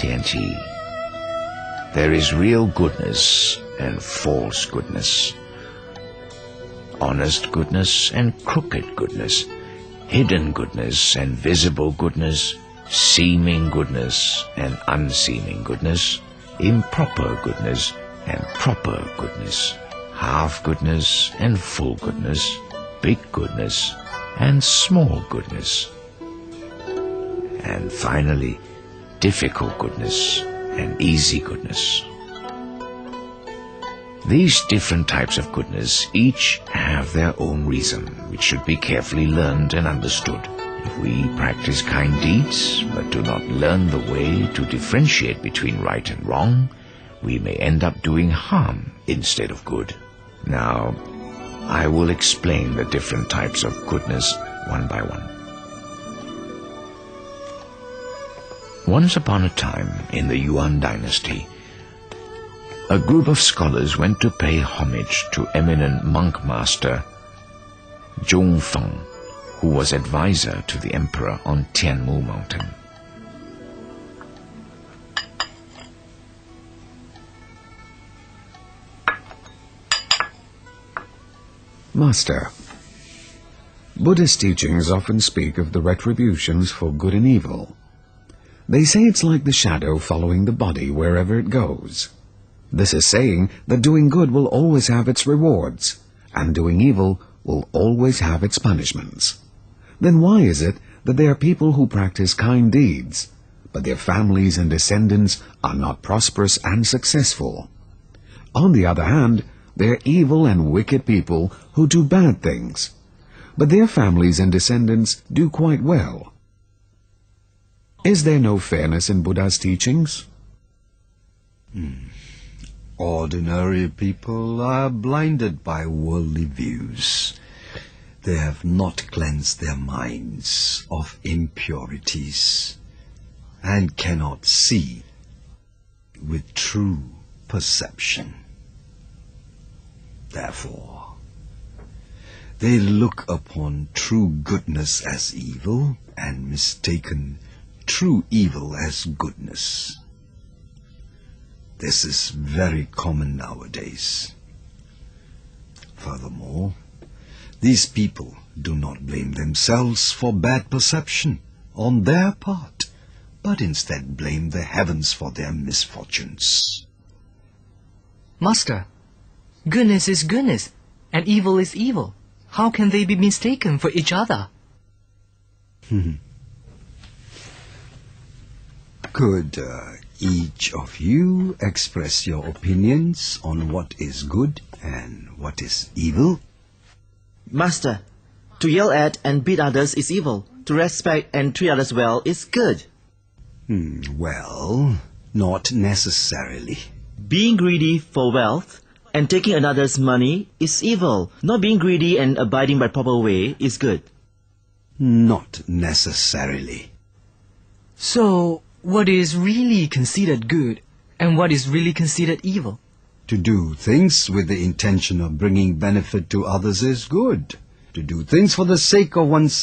TNT. There is real goodness and false goodness, honest goodness and crooked goodness, hidden goodness and visible goodness, seeming goodness and unseeming goodness, improper goodness and proper goodness, half goodness and full goodness, big goodness and small goodness, and finally, difficult goodness and easy goodness. These different types of goodness each have their own reason, which should be carefully learned and understood. If we practice kind deeds, but do not learn the way to differentiate between right and wrong, we may end up doing harm instead of good. Now, I will explain the different types of goodness one by one. Once upon a time, in the Yuan dynasty, a group of scholars went to pay homage to eminent monk master Zhongfeng, who was advisor to the emperor on Tianmu mountain. Master, Buddhist teachings often speak of the retributions for good and evil. They say it's like the shadow following the body wherever it goes. This is saying that doing good will always have its rewards, and doing evil will always have its punishments. Then why is it that there are people who practice kind deeds, but their families and descendants are not prosperous and successful? On the other hand, there are evil and wicked people who do bad things, but their families and descendants do quite well. Is there no fairness in Buddha's teachings? Ordinary people are blinded by worldly views. They have not cleansed their minds of impurities and cannot see with true perception. Therefore, they look upon true goodness as evil and mistaken true evil as goodness. This is very common nowadays. Furthermore, these people do not blame themselves for bad perception on their part, but instead blame the heavens for their misfortunes. Master, goodness is goodness, and evil is evil. How can they be mistaken for each other? Could each of you express your opinions on what is good and what is evil? Master, to yell at and beat others is evil. To respect and treat others well is good. Well, not necessarily. Being greedy for wealth and taking another's money is evil. Not being greedy and abiding by proper way is good. Not necessarily. So, what is really considered good and what is really considered evil? To do things with the intention of bringing benefit to others is good. To do things for the sake of oneself